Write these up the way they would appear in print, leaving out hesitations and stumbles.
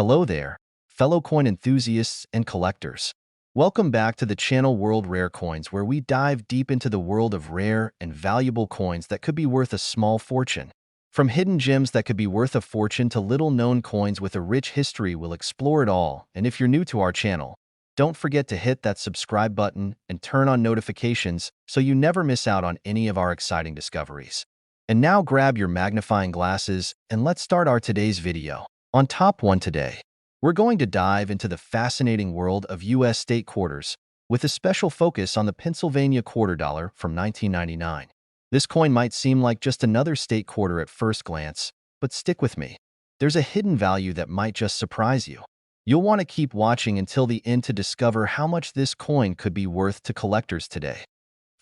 Hello there, fellow coin enthusiasts and collectors. Welcome back to the channel World Rare Coins, where we dive deep into the world of rare and valuable coins that could be worth a small fortune. From hidden gems that could be worth a fortune to little-known coins with a rich history, we'll explore it all. And if you're new to our channel, don't forget to hit that subscribe button and turn on notifications so you never miss out on any of our exciting discoveries. And now grab your magnifying glasses and let's start our today's video. On Top 1 today, we're going to dive into the fascinating world of U.S. state quarters, with a special focus on the Pennsylvania quarter dollar from 1999. This coin might seem like just another state quarter at first glance, but stick with me. There's a hidden value that might just surprise you. You'll want to keep watching until the end to discover how much this coin could be worth to collectors today.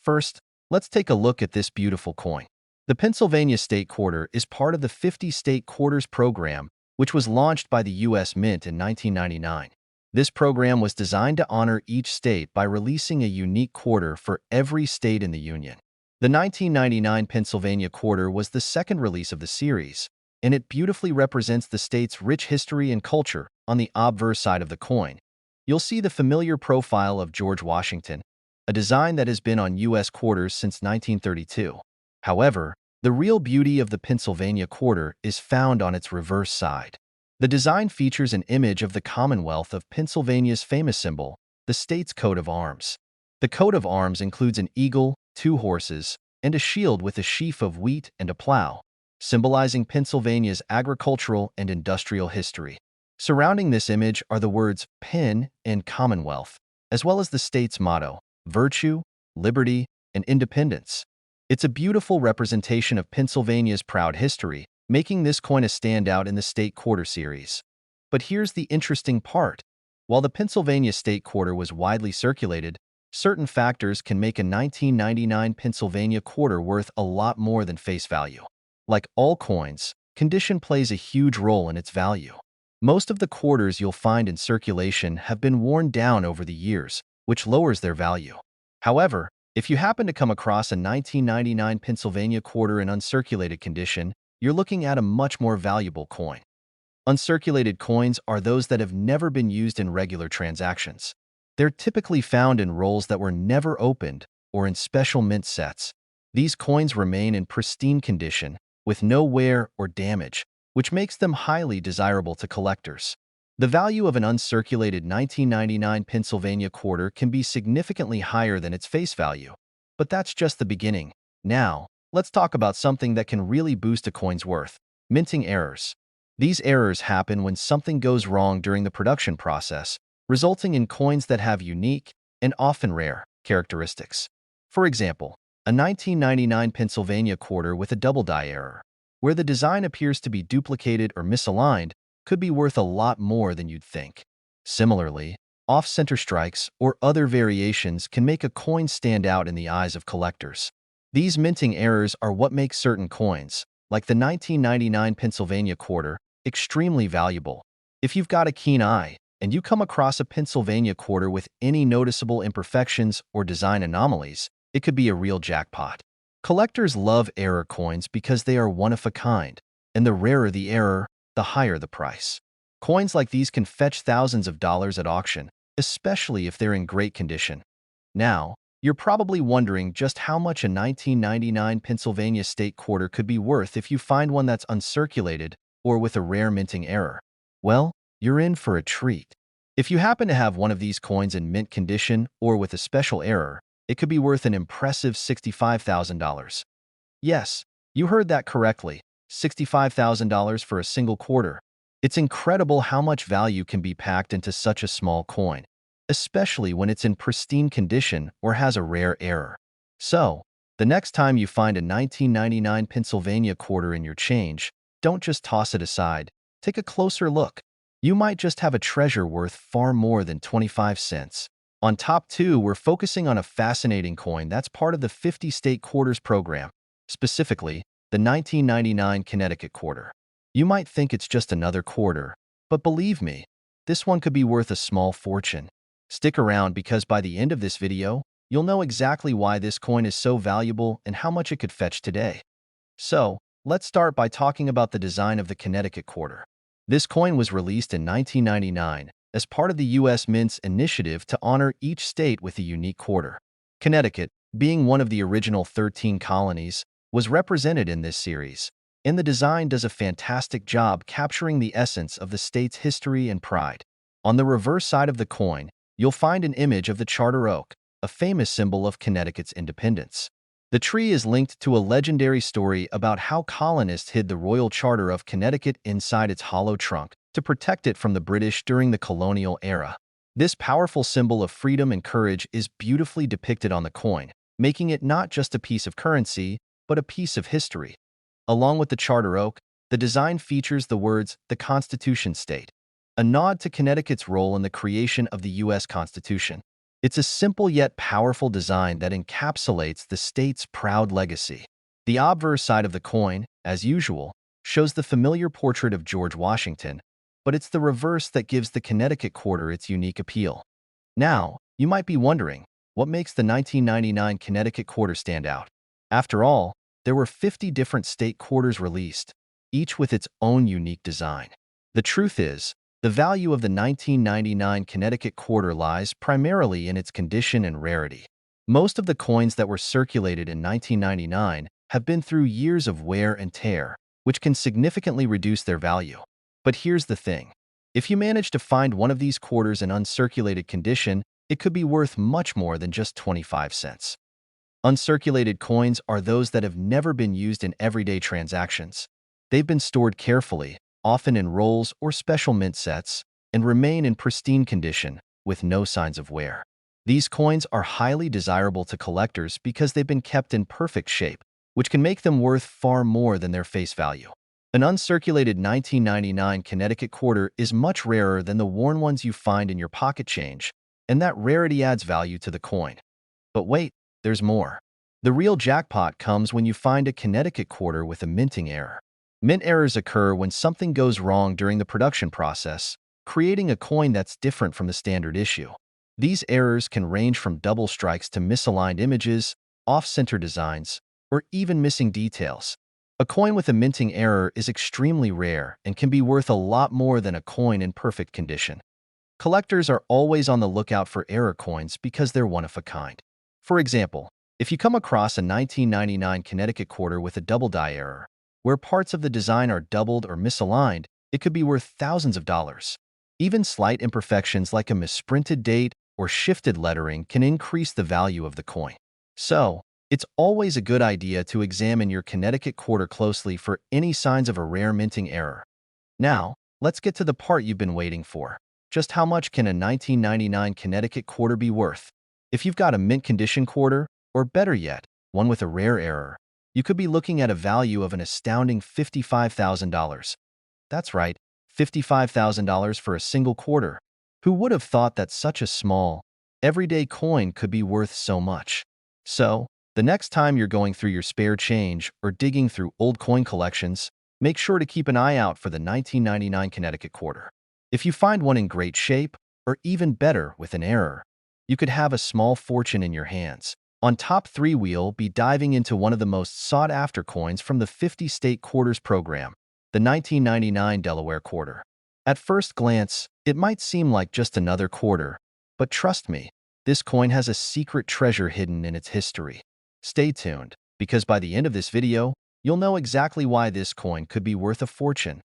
First, let's take a look at this beautiful coin. The Pennsylvania State Quarter is part of the 50 State Quarters program, which was launched by the U.S. Mint in 1999. This program was designed to honor each state by releasing a unique quarter for every state in the Union. The 1999 Pennsylvania Quarter was the second release of the series, and it beautifully represents the state's rich history and culture. On the obverse side of the coin, you'll see the familiar profile of George Washington, a design that has been on U.S. quarters since 1932. However, the real beauty of the Pennsylvania quarter is found on its reverse side. The design features an image of the Commonwealth of Pennsylvania's famous symbol, the state's coat of arms. The coat of arms includes an eagle, two horses, and a shield with a sheaf of wheat and a plow, symbolizing Pennsylvania's agricultural and industrial history. Surrounding this image are the words Penn and Commonwealth, as well as the state's motto, virtue, liberty, and independence. It's a beautiful representation of Pennsylvania's proud history, making this coin a standout in the State Quarter series. But here's the interesting part. While the Pennsylvania State Quarter was widely circulated, certain factors can make a 1999 Pennsylvania Quarter worth a lot more than face value. Like all coins, condition plays a huge role in its value. Most of the quarters you'll find in circulation have been worn down over the years, which lowers their value. However, if you happen to come across a 1999 Pennsylvania quarter in uncirculated condition, you're looking at a much more valuable coin. Uncirculated coins are those that have never been used in regular transactions. They're typically found in rolls that were never opened or in special mint sets. These coins remain in pristine condition, with no wear or damage, which makes them highly desirable to collectors. The value of an uncirculated 1999 Pennsylvania quarter can be significantly higher than its face value. But that's just the beginning. Now, let's talk about something that can really boost a coin's worth: minting errors. These errors happen when something goes wrong during the production process, resulting in coins that have unique, and often rare, characteristics. For example, a 1999 Pennsylvania quarter with a double die error, where the design appears to be duplicated or misaligned, could be worth a lot more than you'd think. Similarly, off-center strikes or other variations can make a coin stand out in the eyes of collectors. These minting errors are what make certain coins, like the 1999 Pennsylvania quarter, extremely valuable. If you've got a keen eye and you come across a Pennsylvania quarter with any noticeable imperfections or design anomalies, it could be a real jackpot. Collectors love error coins because they are one of a kind, and the rarer the error, the higher the price. Coins like these can fetch thousands of dollars at auction, especially if they're in great condition. Now, you're probably wondering just how much a 1999 Pennsylvania State Quarter could be worth if you find one that's uncirculated or with a rare minting error. Well, you're in for a treat. If you happen to have one of these coins in mint condition or with a special error, it could be worth an impressive $65,000. Yes, you heard that correctly. $65,000 for a single quarter. It's incredible how much value can be packed into such a small coin, especially when it's in pristine condition or has a rare error. So, the next time you find a 1999 Pennsylvania quarter in your change, don't just toss it aside. Take a closer look. You might just have a treasure worth far more than 25 cents. On Top 2, we're focusing on a fascinating coin that's part of the 50 State Quarters program, specifically the 1999 Connecticut quarter. You might think it's just another quarter, but believe me, this one could be worth a small fortune. Stick around because by the end of this video, you'll know exactly why this coin is so valuable and how much it could fetch today. So, let's start by talking about the design of the Connecticut quarter. This coin was released in 1999 as part of the U.S. Mint's initiative to honor each state with a unique quarter. Connecticut, being one of the original 13 colonies, was represented in this series, and the design does a fantastic job capturing the essence of the state's history and pride. On the reverse side of the coin, you'll find an image of the charter oak, a famous symbol of Connecticut's independence. The tree is linked to a legendary story about how colonists hid the royal charter of Connecticut inside its hollow trunk to protect it from the British during the colonial era. This powerful symbol of freedom and courage is beautifully depicted on the coin, making it not just a piece of currency, but a piece of history. Along with the charter oak, the design features the words, "The Constitution State," a nod to Connecticut's role in the creation of the U.S. Constitution. It's a simple yet powerful design that encapsulates the state's proud legacy. The obverse side of the coin, as usual, shows the familiar portrait of George Washington, but it's the reverse that gives the Connecticut quarter its unique appeal. Now, you might be wondering, what makes the 1999 Connecticut quarter stand out? After all, there were 50 different state quarters released, each with its own unique design. The truth is, the value of the 1999 Connecticut quarter lies primarily in its condition and rarity. Most of the coins that were circulated in 1999 have been through years of wear and tear, which can significantly reduce their value. But here's the thing. If you manage to find one of these quarters in uncirculated condition, it could be worth much more than just 25 cents. Uncirculated coins are those that have never been used in everyday transactions. They've been stored carefully, often in rolls or special mint sets, and remain in pristine condition with no signs of wear. These coins are highly desirable to collectors because they've been kept in perfect shape, which can make them worth far more than their face value. An uncirculated 1999 Connecticut quarter is much rarer than the worn ones you find in your pocket change, and that rarity adds value to the coin. But wait, there's more. The real jackpot comes when you find a Connecticut quarter with a minting error. Mint errors occur when something goes wrong during the production process, creating a coin that's different from the standard issue. These errors can range from double strikes to misaligned images, off-center designs, or even missing details. A coin with a minting error is extremely rare and can be worth a lot more than a coin in perfect condition. Collectors are always on the lookout for error coins because they're one of a kind. For example, if you come across a 1999 Connecticut quarter with a double die error, where parts of the design are doubled or misaligned, it could be worth thousands of dollars. Even slight imperfections like a misprinted date or shifted lettering can increase the value of the coin. So, it's always a good idea to examine your Connecticut quarter closely for any signs of a rare minting error. Now, let's get to the part you've been waiting for. Just how much can a 1999 Connecticut quarter be worth? If you've got a mint condition quarter, or better yet, one with a rare error, you could be looking at a value of an astounding $55,000. That's right, $55,000 for a single quarter. Who would have thought that such a small, everyday coin could be worth so much? So, the next time you're going through your spare change or digging through old coin collections, make sure to keep an eye out for the 1999 Connecticut quarter. If you find one in great shape, or even better with an error, you could have a small fortune in your hands. On Top 3, we'll be diving into one of the most sought-after coins from the 50-state quarters program, the 1999 Delaware quarter. At first glance, it might seem like just another quarter, but trust me, this coin has a secret treasure hidden in its history. Stay tuned, because by the end of this video, you'll know exactly why this coin could be worth a fortune.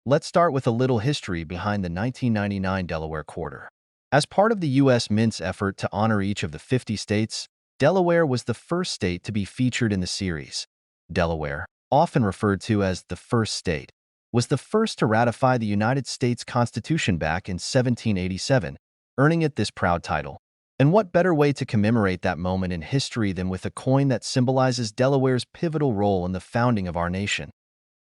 Let's start with a little history behind the 1999 Delaware quarter. As part of the U.S. Mint's effort to honor each of the 50 states, Delaware was the first state to be featured in the series. Delaware, often referred to as the first state, was the first to ratify the United States Constitution back in 1787, earning it this proud title. And what better way to commemorate that moment in history than with a coin that symbolizes Delaware's pivotal role in the founding of our nation?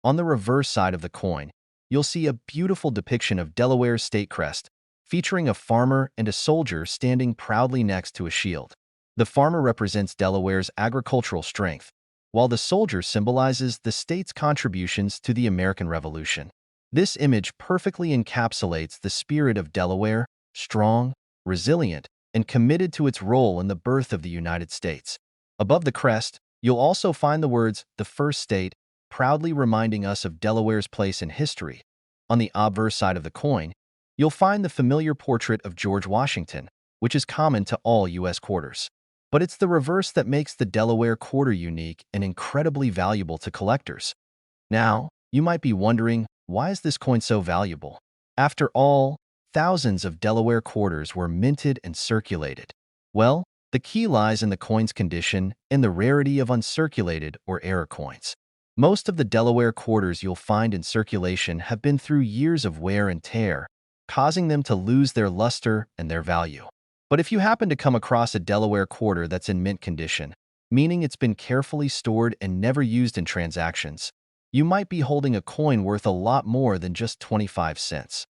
On the reverse side of the coin, you'll see a beautiful depiction of Delaware's state crest, featuring a farmer and a soldier standing proudly next to a shield. The farmer represents Delaware's agricultural strength, while the soldier symbolizes the state's contributions to the American Revolution. This image perfectly encapsulates the spirit of Delaware, strong, resilient, and committed to its role in the birth of the United States. Above the crest, you'll also find the words, "The First State," proudly reminding us of Delaware's place in history. On the obverse side of the coin, you'll find the familiar portrait of George Washington, which is common to all U.S. quarters. But it's the reverse that makes the Delaware quarter unique and incredibly valuable to collectors. Now, you might be wondering, why is this coin so valuable? After all, thousands of Delaware quarters were minted and circulated. Well, the key lies in the coin's condition and the rarity of uncirculated or error coins. Most of the Delaware quarters you'll find in circulation have been through years of wear and tear, causing them to lose their luster and their value. But if you happen to come across a Delaware quarter that's in mint condition, meaning it's been carefully stored and never used in transactions, you might be holding a coin worth a lot more than just 25 cents.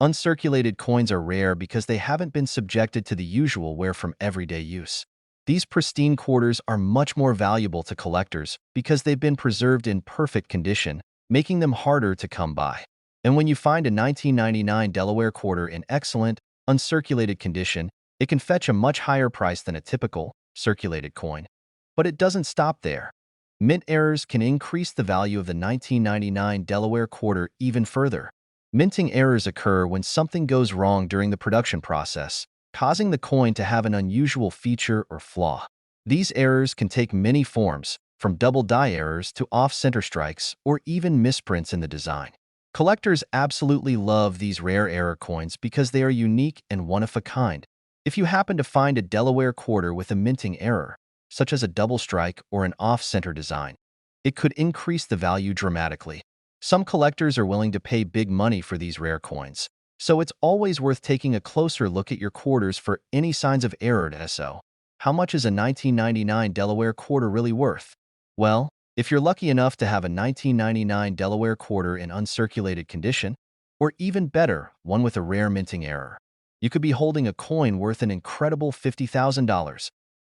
Uncirculated coins are rare because they haven't been subjected to the usual wear from everyday use. These pristine quarters are much more valuable to collectors because they've been preserved in perfect condition, making them harder to come by. And when you find a 1999 Delaware quarter in excellent, uncirculated condition, it can fetch a much higher price than a typical, circulated coin. But it doesn't stop there. Mint errors can increase the value of the 1999 Delaware quarter even further. Minting errors occur when something goes wrong during the production process, causing the coin to have an unusual feature or flaw. These errors can take many forms, from double die errors to off-center strikes or even misprints in the design. Collectors absolutely love these rare error coins because they are unique and one-of-a-kind. If you happen to find a Delaware quarter with a minting error, such as a double strike or an off-center design, it could increase the value dramatically. Some collectors are willing to pay big money for these rare coins, so it's always worth taking a closer look at your quarters for any signs of error. So, how much is a 1999 Delaware quarter really worth? Well, if you're lucky enough to have a 1999 Delaware quarter in uncirculated condition, or even better, one with a rare minting error, you could be holding a coin worth an incredible $50,000.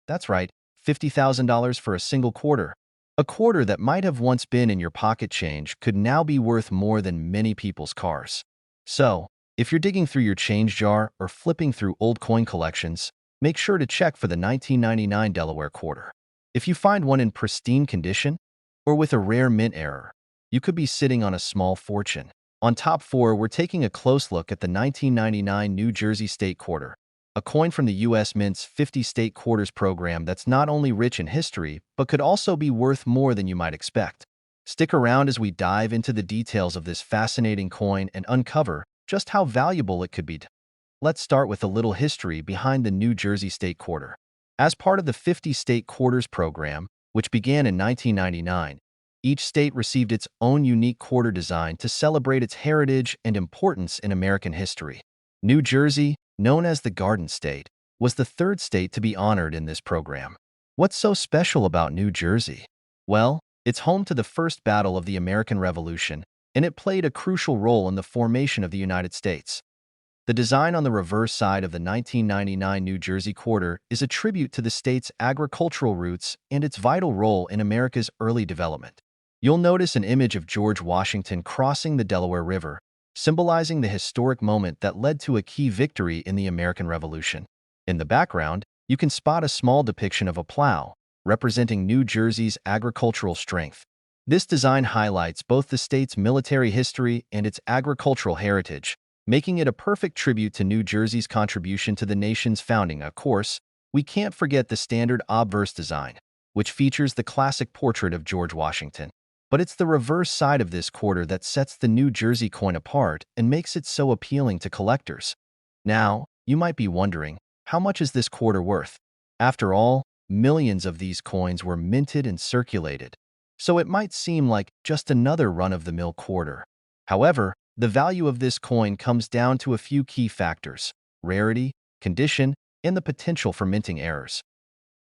That's right, $50,000 for a single quarter. A quarter that might have once been in your pocket change could now be worth more than many people's cars. So, if you're digging through your change jar or flipping through old coin collections, make sure to check for the 1999 Delaware quarter. If you find one in pristine condition or with a rare mint error, you could be sitting on a small fortune. On top 4, we're taking a close look at the 1999 New Jersey State Quarter, a coin from the U.S. Mint's 50 State Quarters program that's not only rich in history, but could also be worth more than you might expect. Stick around as we dive into the details of this fascinating coin and uncover just how valuable it could be. Let's start with a little history behind the New Jersey State Quarter. As part of the 50 State Quarters program, which began in 1999, each state received its own unique quarter design to celebrate its heritage and importance in American history. New Jersey, known as the Garden State, was the third state to be honored in this program. What's so special about New Jersey? Well, it's home to the first battle of the American Revolution, and it played a crucial role in the formation of the United States. The design on the reverse side of the 1999 New Jersey quarter is a tribute to the state's agricultural roots and its vital role in America's early development. You'll notice an image of George Washington crossing the Delaware River, symbolizing the historic moment that led to a key victory in the American Revolution. In the background, you can spot a small depiction of a plow, representing New Jersey's agricultural strength. This design highlights both the state's military history and its agricultural heritage, making it a perfect tribute to New Jersey's contribution to the nation's founding. Of course, we can't forget the standard obverse design, which features the classic portrait of George Washington. But it's the reverse side of this quarter that sets the New Jersey coin apart and makes it so appealing to collectors. Now, you might be wondering, how much is this quarter worth? After all, millions of these coins were minted and circulated, so it might seem like just another run-of-the-mill quarter. However, the value of this coin comes down to a few key factors: rarity, condition, and the potential for minting errors.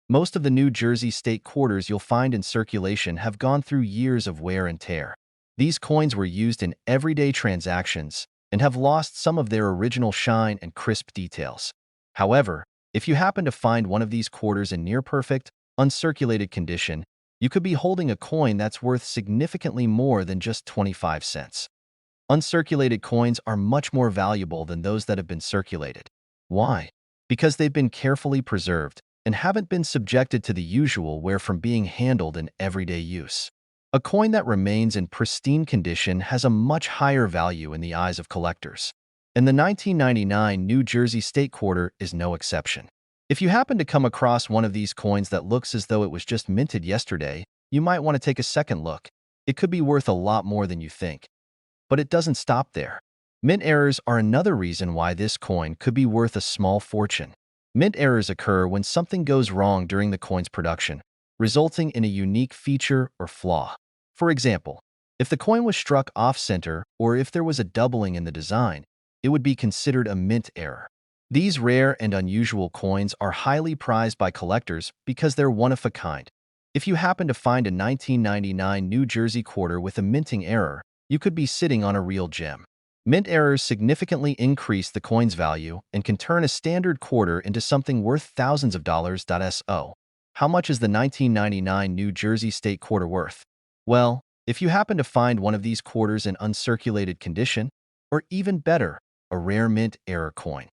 Most of the New Jersey state quarters you'll find in circulation have gone through years of wear and tear. These coins were used in everyday transactions and have lost some of their original shine and crisp details. However, if you happen to find one of these quarters in near-perfect, uncirculated condition, you could be holding a coin that's worth significantly more than just 25 cents. Uncirculated coins are much more valuable than those that have been circulated. Why? Because they've been carefully preserved and haven't been subjected to the usual wear from being handled in everyday use. A coin that remains in pristine condition has a much higher value in the eyes of collectors. And the 1999 New Jersey State Quarter is no exception. If you happen to come across one of these coins that looks as though it was just minted yesterday, you might want to take a second look. It could be worth a lot more than you think. But it doesn't stop there. Mint errors are another reason why this coin could be worth a small fortune. Mint errors occur when something goes wrong during the coin's production, resulting in a unique feature or flaw. For example, if the coin was struck off-center or if there was a doubling in the design, it would be considered a mint error. These rare and unusual coins are highly prized by collectors because they're one of a kind. If you happen to find a 1999 New Jersey quarter with a minting error, you could be sitting on a real gem. Mint errors significantly increase the coin's value and can turn a standard quarter into something worth thousands of dollars. So, how much is the 1999 New Jersey State Quarter worth? Well, if you happen to find one of these quarters in uncirculated condition, or even better, a rare mint error coin,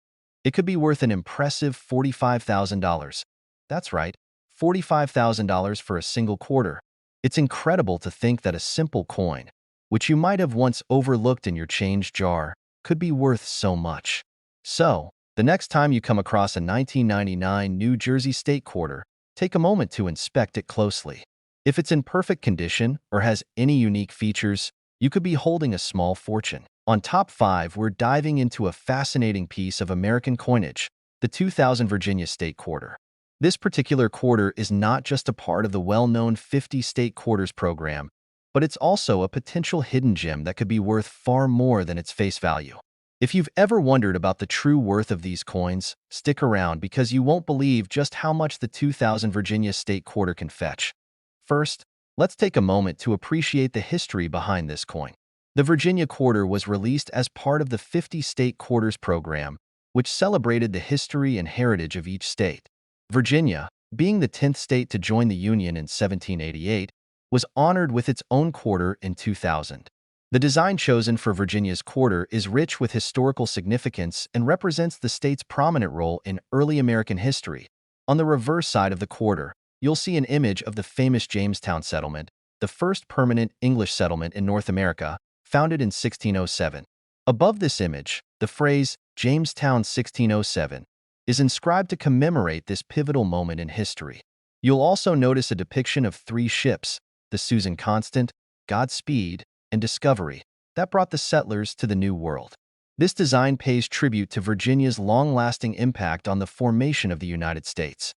it could be worth an impressive $45,000. That's right, $45,000 for a single quarter. It's incredible to think that a simple coin, which you might have once overlooked in your change jar, could be worth so much. So, the next time you come across a 1999 New Jersey State Quarter, take a moment to inspect it closely. If it's in perfect condition or has any unique features, you could be holding a small fortune. On Top 5, we're diving into a fascinating piece of American coinage, the 2000 Virginia State Quarter. This particular quarter is not just a part of the well-known 50 State Quarters program, but it's also a potential hidden gem that could be worth far more than its face value. If you've ever wondered about the true worth of these coins, stick around because you won't believe just how much the 2000 Virginia State Quarter can fetch. First, let's take a moment to appreciate the history behind this coin. The Virginia Quarter was released as part of the 50 State Quarters program, which celebrated the history and heritage of each state. Virginia, being the 10th state to join the Union in 1788, was honored with its own quarter in 2000. The design chosen for Virginia's quarter is rich with historical significance and represents the state's prominent role in early American history. On the reverse side of the quarter, you'll see an image of the famous Jamestown settlement, the first permanent English settlement in North America, founded in 1607. Above this image, the phrase Jamestown 1607 is inscribed to commemorate this pivotal moment in history. You'll also notice a depiction of three ships, the Susan Constant, Godspeed, and Discovery, that brought the settlers to the New World. This design pays tribute to Virginia's long-lasting impact on the formation of the United States.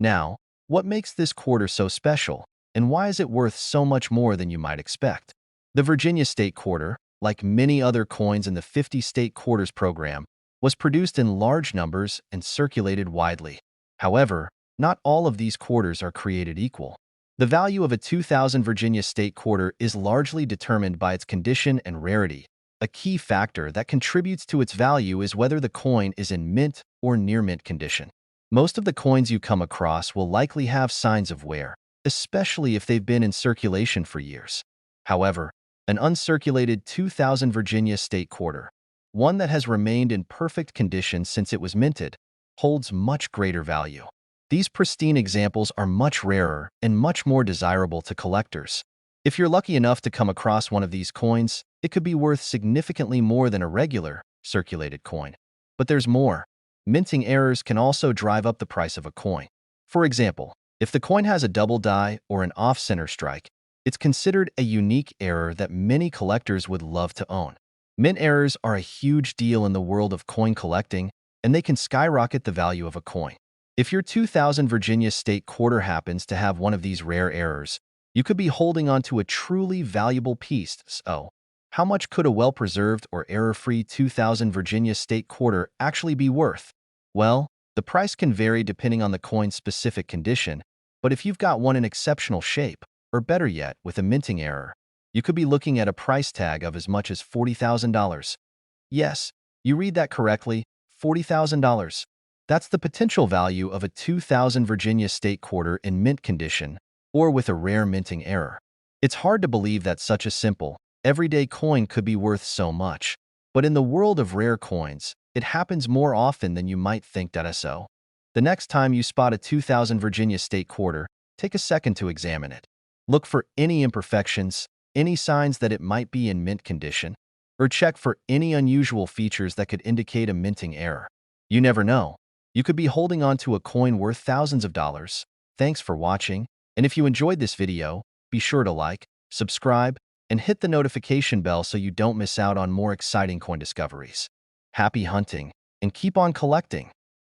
Now, what makes this quarter so special, and why is it worth so much more than you might expect? The Virginia State Quarter, like many other coins in the 50 State Quarters program, was produced in large numbers and circulated widely. However, not all of these quarters are created equal. The value of a 2000 Virginia State Quarter is largely determined by its condition and rarity. A key factor that contributes to its value is whether the coin is in mint or near-mint condition. Most of the coins you come across will likely have signs of wear, especially if they've been in circulation for years. However, an uncirculated 2000 Virginia State Quarter, one that has remained in perfect condition since it was minted, holds much greater value. These pristine examples are much rarer and much more desirable to collectors. If you're lucky enough to come across one of these coins, it could be worth significantly more than a regular, circulated coin. But there's more. Minting errors can also drive up the price of a coin. For example, if the coin has a double die or an off-center strike, it's considered a unique error that many collectors would love to own. Mint errors are a huge deal in the world of coin collecting, and they can skyrocket the value of a coin. If your 2000 Virginia State Quarter happens to have one of these rare errors, you could be holding onto a truly valuable piece. So, how much could a well-preserved or error-free 2000 Virginia State Quarter actually be worth? Well, the price can vary depending on the coin's specific condition, but if you've got one in exceptional shape, or better yet, with a minting error, you could be looking at a price tag of as much as $40,000. Yes, you read that correctly, $40,000. That's the potential value of a 2000 Virginia State Quarter in mint condition or with a rare minting error. It's hard to believe that such a simple, everyday coin could be worth so much. But in the world of rare coins, it happens more often than you might think. So, the next time you spot a 2000 Virginia State Quarter, take a second to examine it. Look for any imperfections, any signs that it might be in mint condition, or check for any unusual features that could indicate a minting error. You never know. You could be holding on to a coin worth thousands of dollars. Thanks for watching, and if you enjoyed this video, be sure to like, subscribe, and hit the notification bell so you don't miss out on more exciting coin discoveries. Happy hunting, and keep on collecting!